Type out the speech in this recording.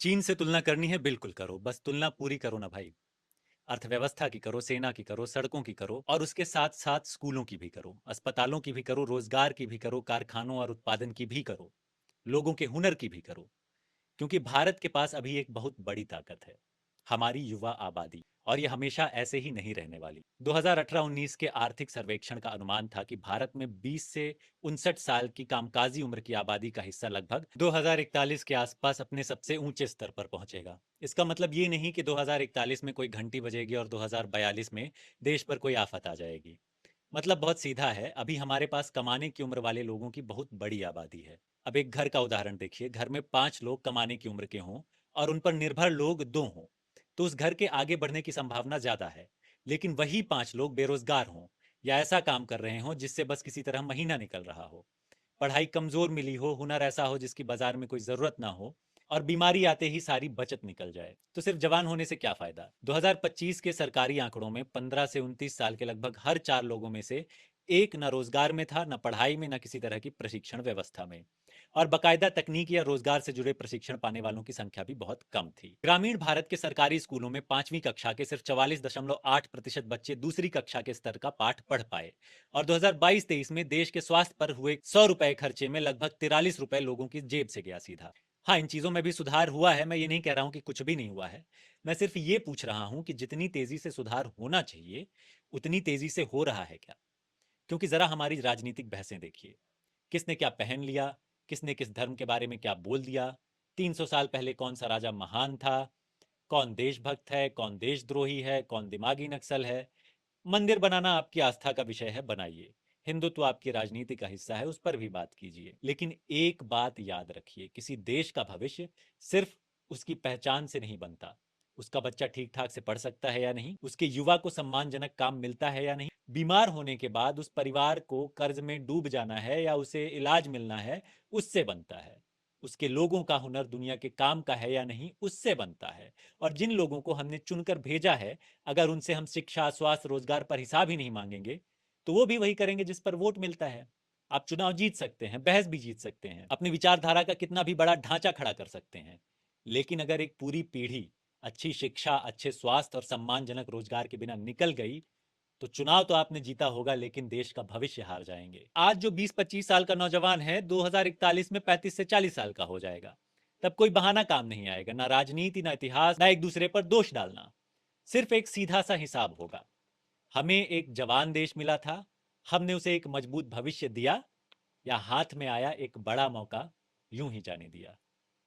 चीन से तुलना करनी है, बिल्कुल करो, बस तुलना पूरी करो ना भाई। अर्थव्यवस्था की करो, सेना की करो, सड़कों की करो, और उसके साथ साथ स्कूलों की भी करो, अस्पतालों की भी करो, रोजगार की भी करो, कारखानों और उत्पादन की भी करो, लोगों के हुनर की भी करो। क्योंकि भारत के पास अभी एक बहुत बड़ी ताकत है, हमारी युवा आबादी। और ये हमेशा ऐसे ही नहीं रहने वाली। 2018-19 के आर्थिक सर्वेक्षण का अनुमान था कि भारत में 20 से 59 साल की कामकाजी उम्र की आबादी का हिस्सा लगभग 2041 के आसपास अपने सबसे ऊंचे स्तर पर पहुंचेगा। इसका मतलब ये नहीं कि 2041 में कोई घंटी बजेगी और 2042 में देश पर कोई आफत आ जाएगी। मतलब बहुत सीधा है, अभी हमारे पास कमाने की उम्र वाले लोगों की बहुत बड़ी आबादी है। अब एक घर का उदाहरण देखिए, घर में 5 लोग कमाने की उम्र के हों और उन पर निर्भर लोग 2 हों, तो उस घर के आगे बढ़ने की संभावना ज्यादा है। लेकिन वही 5 लोग बेरोजगार हों या ऐसा काम कर रहे हों जिससे बस किसी तरह महीना निकल रहा हो, पढ़ाई कमजोर मिली हो, हुनर ऐसा हो जिसकी बाजार में कोई जरूरत ना हो, और बीमारी आते ही सारी बचत निकल जाए, तो सिर्फ जवान होने से क्या फायदा। 2025 के सरकारी आंकड़ों में 15 से 29 साल के लगभग हर 4 लोगों में से एक न रोजगार में था, न पढ़ाई में, न किसी तरह की प्रशिक्षण व्यवस्था में। और बाकायदा तकनीक या रोजगार से जुड़े प्रशिक्षण पाने वालों की संख्या भी बहुत कम थी। ग्रामीण भारत के सरकारी स्कूलों में 5वीं कक्षा के सिर्फ 44.8% बच्चे दूसरी कक्षा के स्तर का पाठ पढ़ पाए। और 2022-23 में देश के स्वास्थ्य पर हुए 100 रुपए खर्चे में लगभग 43 रुपए लोगों की जेब से गया सीधा। हाँ, इन चीजों में भी सुधार हुआ है, मैं ये नहीं कह रहा हूं कि कुछ भी नहीं हुआ है। मैं सिर्फ ये पूछ रहा हूं कि जितनी तेजी से सुधार होना चाहिए उतनी तेजी से हो रहा है क्या। क्योंकि जरा हमारी राजनीतिक बहसें देखिए, किसने क्या पहन लिया, किसने किस धर्म के बारे में क्या बोल दिया, 300 साल पहले कौन सा राजा महान था, कौन देशभक्त है, कौन देशद्रोही है, कौन दिमागी नक्सल है। मंदिर बनाना आपकी आस्था का विषय है, बनाइए। हिंदुत्व आपकी राजनीति का हिस्सा है, उस पर भी बात कीजिए। लेकिन एक बात याद रखिए, किसी देश का भविष्य सिर्फ उसकी पहचान से नहीं बनता। उसका बच्चा ठीक ठाक से पढ़ सकता है या नहीं, उसके युवा को सम्मानजनक काम मिलता है या नहीं, बीमार होने के बाद उस परिवार को कर्ज में डूब जाना है या उसे इलाज मिलना है, उससे बनता है। उसके लोगों का हुनर दुनिया के काम का है या नहीं, उससे बनता है। और जिन लोगों को हमने चुनकर भेजा है, अगर उनसे हम शिक्षा, स्वास्थ्य, रोजगार पर हिसाब ही नहीं मांगेंगे, तो वो भी वही करेंगे जिस पर वोट मिलता है। आप चुनाव जीत सकते हैं, बहस भी जीत सकते हैं, अपनी विचारधारा का कितना भी बड़ा ढांचा खड़ा कर सकते हैं, लेकिन अगर एक पूरी पीढ़ी अच्छी शिक्षा, अच्छे स्वास्थ्य और सम्मानजनक रोजगार के बिना निकल गई, तो चुनाव तो आपने जीता होगा लेकिन देश का भविष्य हार जाएंगे। आज जो 20-25 साल का नौजवान है, 2041 में 35 से 40 साल का हो जाएगा। तब कोई बहाना काम नहीं आएगा, ना राजनीति, ना इतिहास, ना एक दूसरे पर दोष डालना। सिर्फ एक सीधा सा हिसाब होगा, हमें एक जवान देश मिला था, हमने उसे एक मजबूत भविष्य दिया, या हाथ में आया एक बड़ा मौका यूं ही जाने दिया।